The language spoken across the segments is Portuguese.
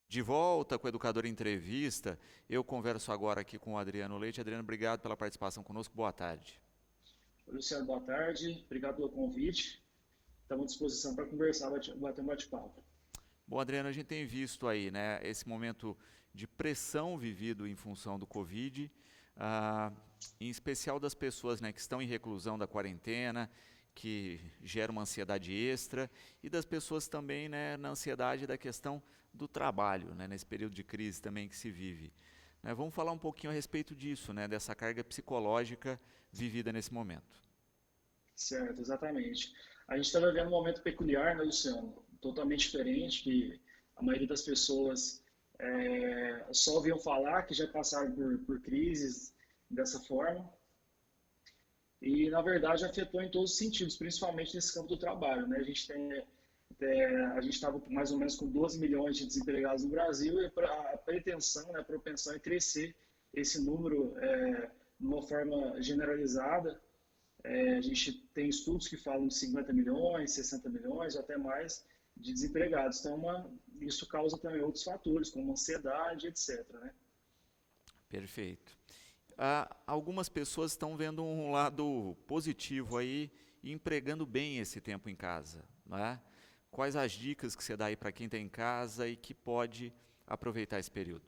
De volta com o Educador Entrevista, eu converso agora aqui com o Adriano Leite. Adriano, obrigado pela participação conosco, boa tarde. Luciano, boa tarde. Obrigado pelo convite. Estamos à disposição para conversar, bater um bate-papo. Bom, Adriano, a gente tem visto aí, né, esse momento de pressão vivido em função do Covid, ah, em especial das pessoas, né, que estão em reclusão da quarentena, que gera uma ansiedade extra, e das pessoas também, né, na ansiedade da questão do trabalho, né, nesse período de crise também que se vive. Né, vamos falar um pouquinho a respeito disso, né, dessa carga psicológica vivida nesse momento. Certo, exatamente. A gente está vivendo um momento peculiar, né, Luciano? Totalmente diferente, que a maioria das pessoas só ouviam falar que já passaram por crises dessa forma. E, na verdade, afetou em todos os sentidos, principalmente nesse campo do trabalho, né? A gente estava mais ou menos com 12 milhões de desempregados no Brasil e a pretensão, né, a propensão é crescer esse número de uma forma generalizada. A gente tem estudos que falam de 50 milhões, 60 milhões, ou até mais, de desempregados. Então, isso causa também outros fatores, como ansiedade, etc., né? Perfeito. Algumas pessoas estão vendo um lado positivo aí e empregando bem esse tempo em casa, né? Quais as dicas que você dá aí para quem está em casa e que pode aproveitar esse período?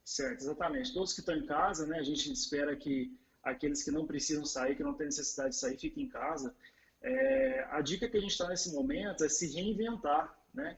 Certo, exatamente. Todos que estão em casa, né, a gente espera que aqueles que não precisam sair, que não têm necessidade de sair, fiquem em casa. A dica que a gente está nesse momento é se reinventar, né?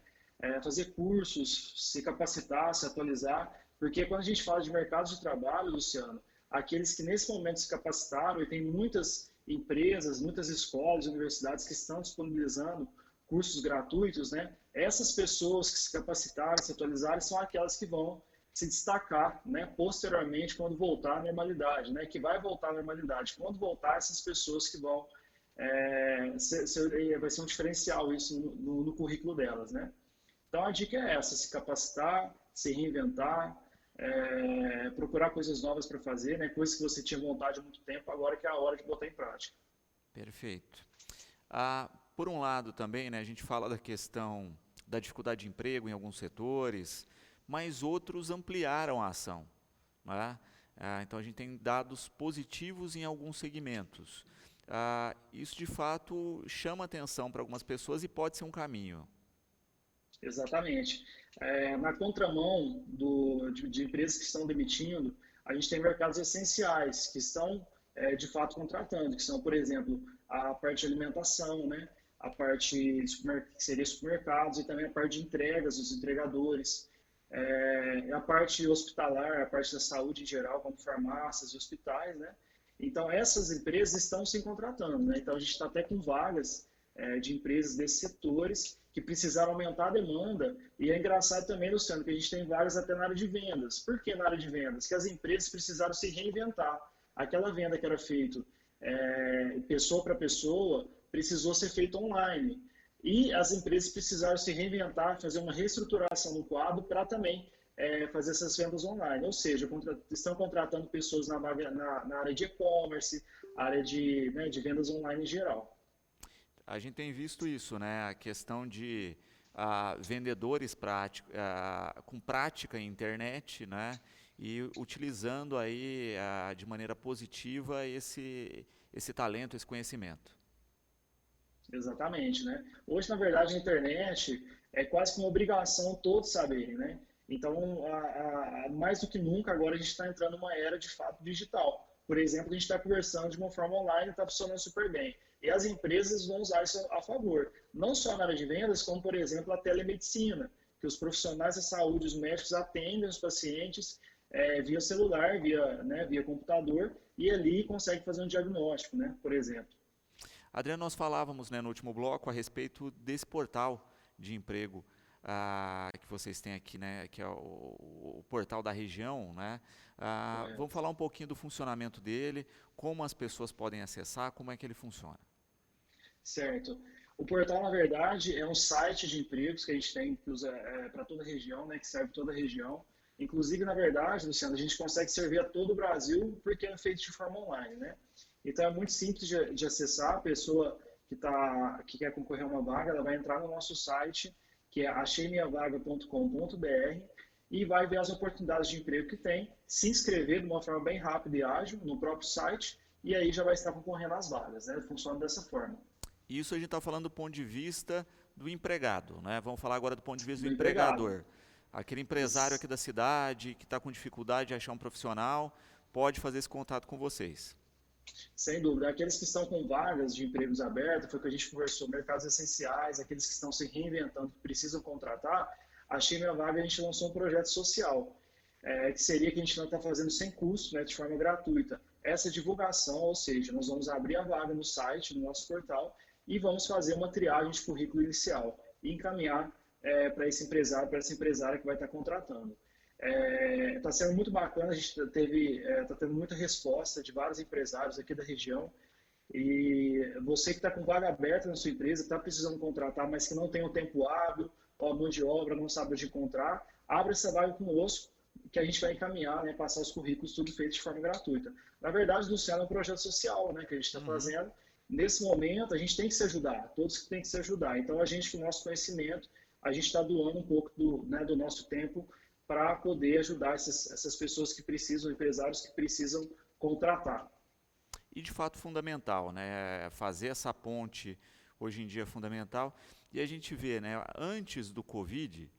Fazer cursos, se capacitar, se atualizar, porque quando a gente fala de mercado de trabalho, Luciano, aqueles que nesse momento se capacitaram, e tem muitas empresas, muitas escolas, universidades que estão disponibilizando cursos gratuitos, né? Essas pessoas que se capacitaram, se atualizaram, são aquelas que vão se destacar, né, posteriormente quando voltar à normalidade, né, que vai voltar à normalidade. Quando voltar, essas pessoas que vão vai ser um diferencial isso no currículo delas, né? Então a dica é essa: se capacitar, se reinventar, procurar coisas novas para fazer, né, coisas que você tinha vontade há muito tempo, agora que é a hora de botar em prática. Perfeito. Por um lado também, né, a gente fala da questão da dificuldade de emprego em alguns setores, mas outros ampliaram a ação, né? Então a gente tem dados positivos em alguns segmentos. Isso de fato chama atenção para algumas pessoas e pode ser um caminho. Exatamente. Na contramão de empresas que estão demitindo, a gente tem mercados essenciais que estão, de fato, contratando, que são, por exemplo, a parte de alimentação, né? A parte que seria supermercados e também a parte de entregas, os entregadores, a parte hospitalar, a parte da saúde em geral, como farmácias e hospitais, né? Então, essas empresas estão se contratando, né? Então, a gente está até com vagas de empresas desses setores que precisaram aumentar a demanda. E é engraçado também, Luciano, que a gente tem vagas até na área de vendas. Por que na área de vendas? Que as empresas precisaram se reinventar. Aquela venda que era feita pessoa para pessoa precisou ser feita online. E as empresas precisaram se reinventar, fazer uma reestruturação no quadro para também fazer essas vendas online. Ou seja, estão contratando pessoas na área de e-commerce, área de vendas online em geral. A gente tem visto isso, né? A questão de vendedores com prática em internet, né? E utilizando aí de maneira positiva esse talento, esse conhecimento. Exatamente, né? Hoje, na verdade, a internet é quase que uma obrigação todos saberem, né? Então, mais do que nunca, agora a gente está entrando numa era de fato digital. Por exemplo, a gente está conversando de uma forma online e está funcionando super bem. E as empresas vão usar isso a favor, não só na área de vendas, como, por exemplo, a telemedicina, que os profissionais da saúde, os médicos atendem os pacientes via celular, via computador, e ali consegue fazer um diagnóstico, né? Por exemplo. Adriano, nós falávamos, né, no último bloco a respeito desse portal de emprego que vocês têm aqui, né, que é o portal da região, né? Vamos Correto. falar um pouquinho do funcionamento dele, como as pessoas podem acessar, como é que ele funciona. Certo. O portal, na verdade, é um site de empregos que a gente tem que usa para toda a região, né, que serve toda a região. Inclusive, na verdade, Luciano, a gente consegue servir a todo o Brasil porque é feito de forma online, né? Então é muito simples de acessar. A pessoa que quer concorrer a uma vaga, ela vai entrar no nosso site que é acheiminhavaga.com.br, e vai ver as oportunidades de emprego que tem, se inscrever de uma forma bem rápida e ágil no próprio site, e aí já vai estar concorrendo às vagas, né? Funciona dessa forma. Isso a gente está falando do ponto de vista do empregado, né? Vamos falar agora do ponto de vista do Do empregado. empregador. Aquele empresário aqui da cidade que está com dificuldade de achar um profissional, pode fazer esse contato com vocês. Sem dúvida. Aqueles que estão com vagas de empregos abertos, foi o que a gente conversou, mercados essenciais, aqueles que estão se reinventando, que precisam contratar, Achei Minha Vaga, a gente lançou um projeto social, que seria que a gente não está fazendo sem custo, né, de forma gratuita. Essa divulgação, ou seja, nós vamos abrir a vaga no site, no nosso portal, e vamos fazer uma triagem de currículo inicial e encaminhar para esse empresário, para essa empresária que vai estar contratando. Está sendo muito bacana, a gente está tendo muita resposta de vários empresários aqui da região. E você que está com vaga aberta na sua empresa, está precisando contratar, mas que não tem o tempo hábil, ou a mão de obra, não sabe onde encontrar, abra essa vaga conosco, que a gente vai encaminhar, né, passar os currículos, tudo feito de forma gratuita. Na verdade, Luciano, é um projeto social, né, que a gente está fazendo. Nesse momento, a gente tem que se ajudar, todos têm que se ajudar. Então, a gente, com o nosso conhecimento, a gente está doando um pouco do nosso tempo para poder ajudar essas pessoas que precisam, empresários que precisam contratar. E de fato fundamental, né? Fazer essa ponte hoje em dia é fundamental. E a gente vê, né, antes do Covid,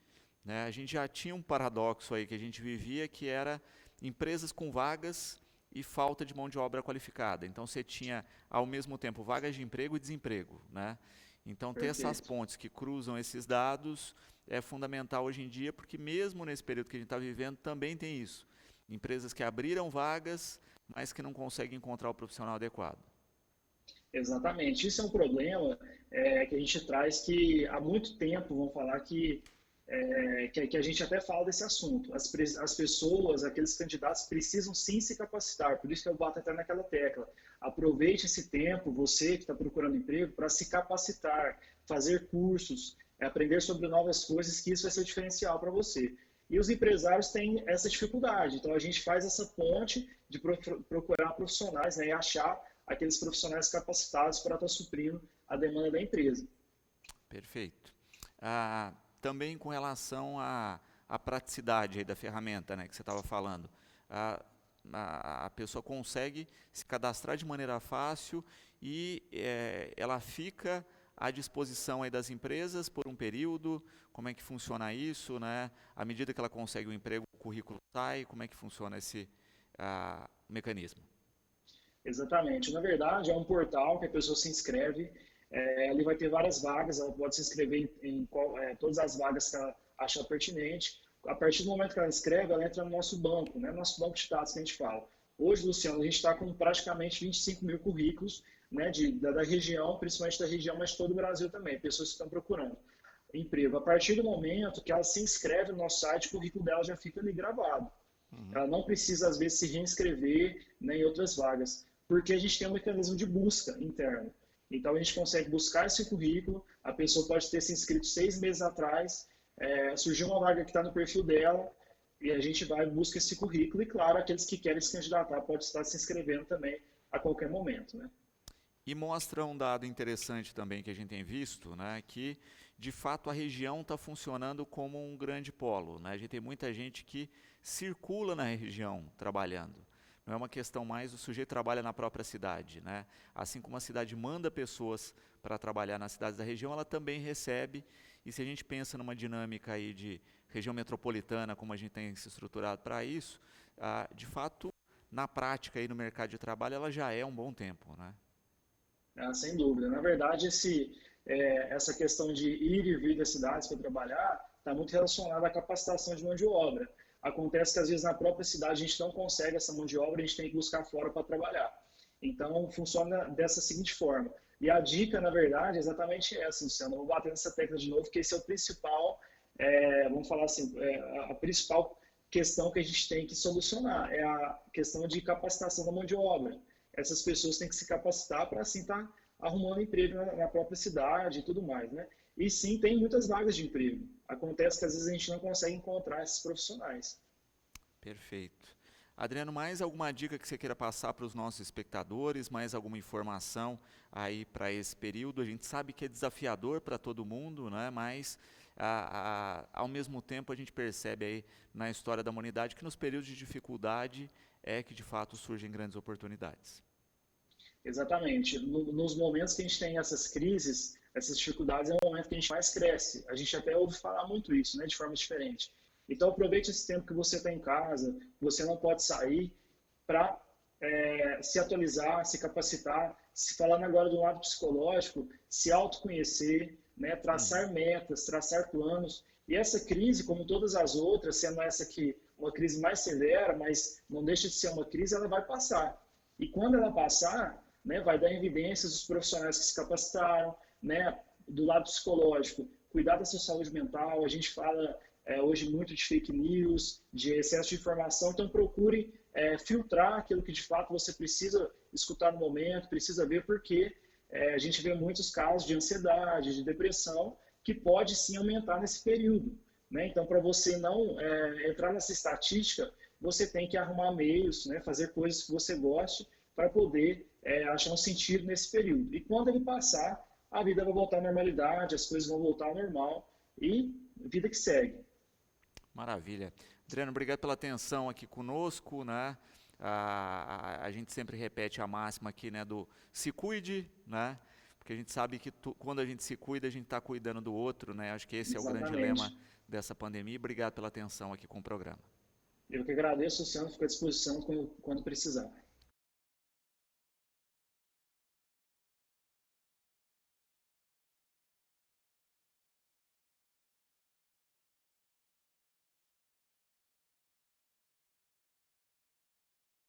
né, a gente já tinha um paradoxo aí que a gente vivia, que era empresas com vagas e falta de mão de obra qualificada. Então você tinha ao mesmo tempo vagas de emprego e desemprego, né? Então ter essas Perfeito. pontes que cruzam esses dados é fundamental hoje em dia, porque mesmo nesse período que a gente está vivendo também tem isso. Empresas que abriram vagas, mas que não conseguem encontrar o profissional adequado. Exatamente. Isso é um problema que a gente traz que há muito tempo, vamos falar que a gente até fala desse assunto. As pessoas, aqueles candidatos precisam sim se capacitar, por isso que eu bato até naquela tecla. Aproveite esse tempo, você que está procurando emprego, para se capacitar, fazer cursos, aprender sobre novas coisas, que isso vai ser o diferencial para você. E os empresários têm essa dificuldade, então a gente faz essa ponte de procurar profissionais, né, e achar aqueles profissionais capacitados para estar suprindo a demanda da empresa. Perfeito. Também com relação à praticidade aí da ferramenta, né, que você estava falando, a pessoa consegue se cadastrar de maneira fácil e ela fica à disposição aí das empresas por um período. Como é que funciona isso, né? À medida que ela consegue o emprego, o currículo sai, como é que funciona esse mecanismo? Exatamente. Na verdade, é um portal que a pessoa se inscreve, ali vai ter várias vagas, ela pode se inscrever em todas as vagas que ela achar pertinente. A partir do momento que ela inscreve, ela entra no nosso banco, né? Nosso banco de dados que a gente fala. Hoje, Luciano, a gente está com praticamente 25 mil currículos, né, da região, principalmente da região, mas de todo o Brasil também, pessoas que estão procurando emprego. A partir do momento que ela se inscreve no nosso site, o currículo dela já fica ali gravado. Ela não precisa, às vezes, se reinscrever, né, em outras vagas, porque a gente tem um mecanismo de busca interno. Então, a gente consegue buscar esse currículo, a pessoa pode ter se inscrito 6 meses atrás, surgiu uma vaga que está no perfil dela, e a gente vai busca esse currículo, e claro, aqueles que querem se candidatar podem estar se inscrevendo também a qualquer momento, né? E mostra um dado interessante também que a gente tem visto, né, que de fato a região está funcionando como um grande polo, né? A gente tem muita gente que circula na região trabalhando. Não é uma questão mais, o sujeito trabalha na própria cidade, né? Assim como a cidade manda pessoas para trabalhar nas cidades da região, ela também recebe. E se a gente pensa numa dinâmica aí de região metropolitana, como a gente tem se estruturado para isso, de fato, na prática aí no mercado de trabalho, ela já é um bom tempo, né? Sem dúvida. Na verdade, essa questão de ir e vir das cidades para trabalhar está muito relacionada à capacitação de mão de obra. Acontece que, às vezes, na própria cidade a gente não consegue essa mão de obra, a gente tem que buscar fora para trabalhar. Então, funciona dessa seguinte forma. E a dica, na verdade, é exatamente essa, Luciano. Eu vou bater nessa tecla de novo, que esse é o principal, vamos falar assim, a principal questão que a gente tem que solucionar. É a questão de capacitação da mão de obra. Essas pessoas têm que se capacitar para, assim, estar arrumando emprego na própria cidade e tudo mais, né? E sim, tem muitas vagas de emprego. Acontece que às vezes a gente não consegue encontrar esses profissionais. Perfeito. Adriano, mais alguma dica que você queira passar para os nossos espectadores, mais alguma informação aí para esse período? A gente sabe que é desafiador para todo mundo, né? Mas ao mesmo tempo a gente percebe aí na história da humanidade que nos períodos de dificuldade é que de fato surgem grandes oportunidades. Exatamente. Nos momentos que a gente tem essas crises, essas dificuldades, é o momento que a gente mais cresce. A gente até ouve falar muito isso, né, de forma diferente. Então, aproveite esse tempo que você está em casa, que você não pode sair, para se atualizar, se capacitar, se falando agora do lado psicológico, se autoconhecer, né, traçar metas, traçar planos. E essa crise, como todas as outras, sendo essa aqui uma crise mais severa, mas não deixa de ser uma crise, ela vai passar. E quando ela passar, né, vai dar evidências dos profissionais que se capacitaram, né, do lado psicológico, cuidar da sua saúde mental. A gente fala hoje muito de fake news, de excesso de informação, então procure filtrar aquilo que de fato você precisa escutar no momento, precisa ver, porque a gente vê muitos casos de ansiedade, de depressão, que pode sim aumentar nesse período, né? Então, para você não entrar nessa estatística, você tem que arrumar meios, né, fazer coisas que você goste para poder achar um sentido nesse período. E quando ele passar, a vida vai voltar à normalidade, as coisas vão voltar ao normal e vida que segue. Maravilha. Adriano, obrigado pela atenção aqui conosco, né? A gente sempre repete a máxima aqui, né, do se cuide, né? Porque a gente sabe que quando a gente se cuida, a gente está cuidando do outro, né? Acho que esse é o grande lema dessa pandemia. Obrigado pela atenção aqui com o programa. Eu que agradeço, Luciano, fico à disposição quando precisar.